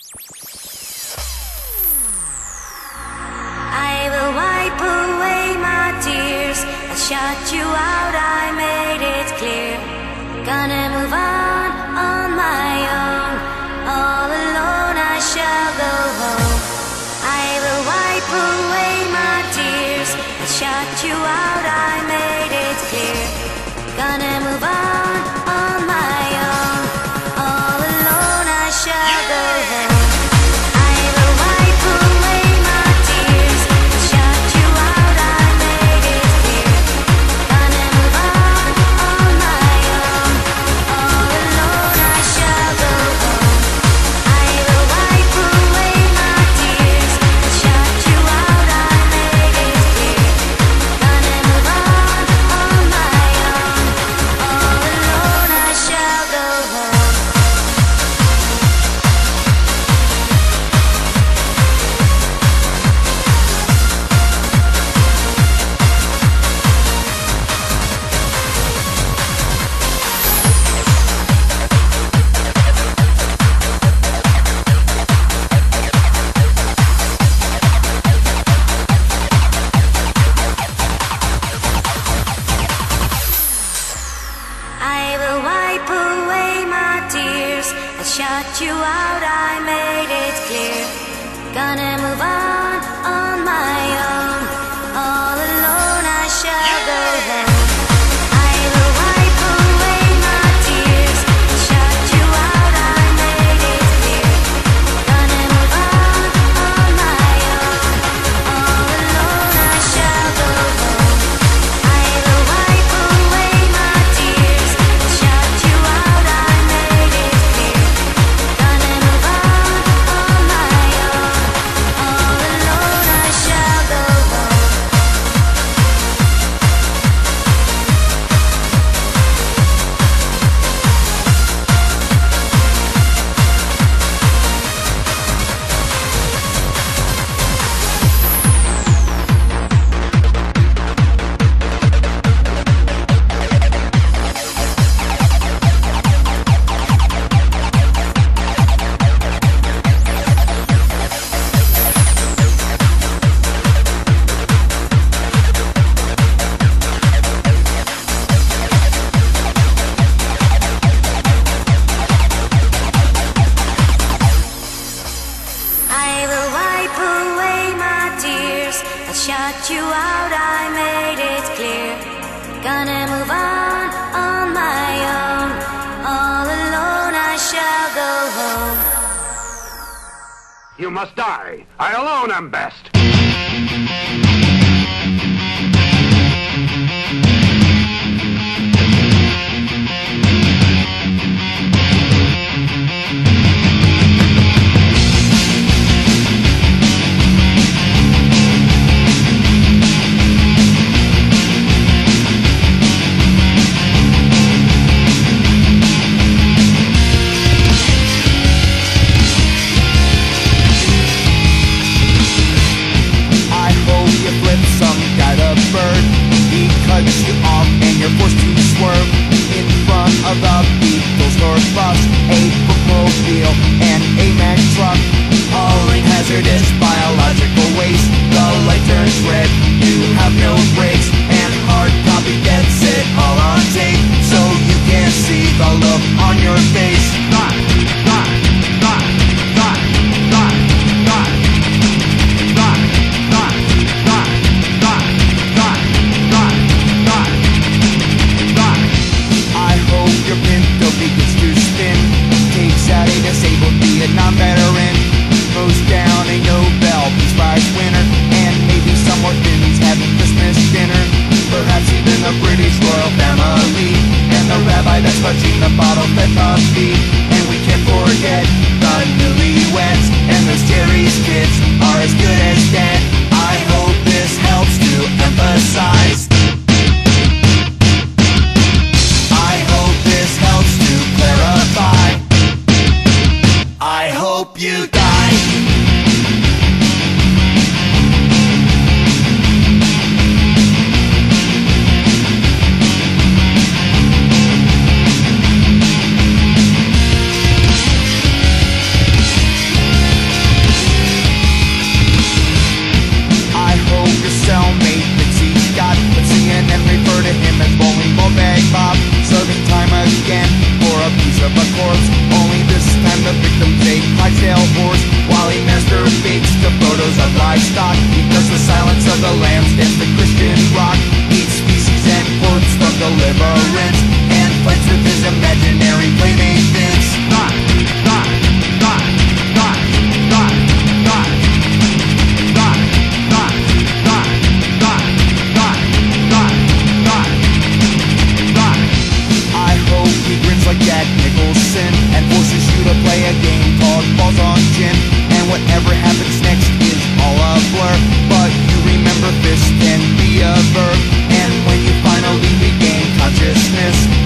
I will wipe away my tears. I shut you out, I made it clear. Gonna move on my own. All alone I shall go home. I will wipe away my tears. I shut you out, I made it clear. Gonna move on my own. All alone I shall go home. I will wipe away my tears. I shut you out, I made it clear. Gonna move on my own. All alone I shall go home. I will wipe away my tears. I shut you out, I made it clear. Gonna move on my own. All alone I shall go home. I will wipe away my tears. I shut you out, I made it clear. Gonna move on my own. All alone I shall go home. I will wipe away my tears. I shut you out, I made it clear. Gonna move on my own. All alone I shall go home. I will wipe away my tears. I shut you out, I made it clear. Gonna move on my own. All alone I shall go home. I will wipe away my tears. I shut you out, I made it clear. Gonna move on my own. All alone I shall go home. You must die. I alone am best. I hope you flip some kind of bird. He cuts you off and you're forced to swerve in front of the Beatles or bus, a bookmobile and a Mack truck. Hauling hazardous biological waste. The light turns red, you have no brakes, and hard copy gets it all on tape, so you can see the look on your face. Die, die, die, die, die, die. I hope your Pinto begins to spin. Takes out a disabled Vietnam veteran. Throws down a Nobel Peace Prize winner. And maybe some orphans having Christmas dinner. Perhaps even the British royal family. And the rabbi that's touching the bottle-fed puppy. And we can't forget the newlyweds. And those Jerry's kids are as good as dead. I hope this helps to emphasize. I hope this helps to clarify. I hope you die. like Jack Nicholson and forces you to play a game called Balls on Gin. And whatever happens next is all a blur, but you remember fist can be a verb. And when you finally regain consciousness,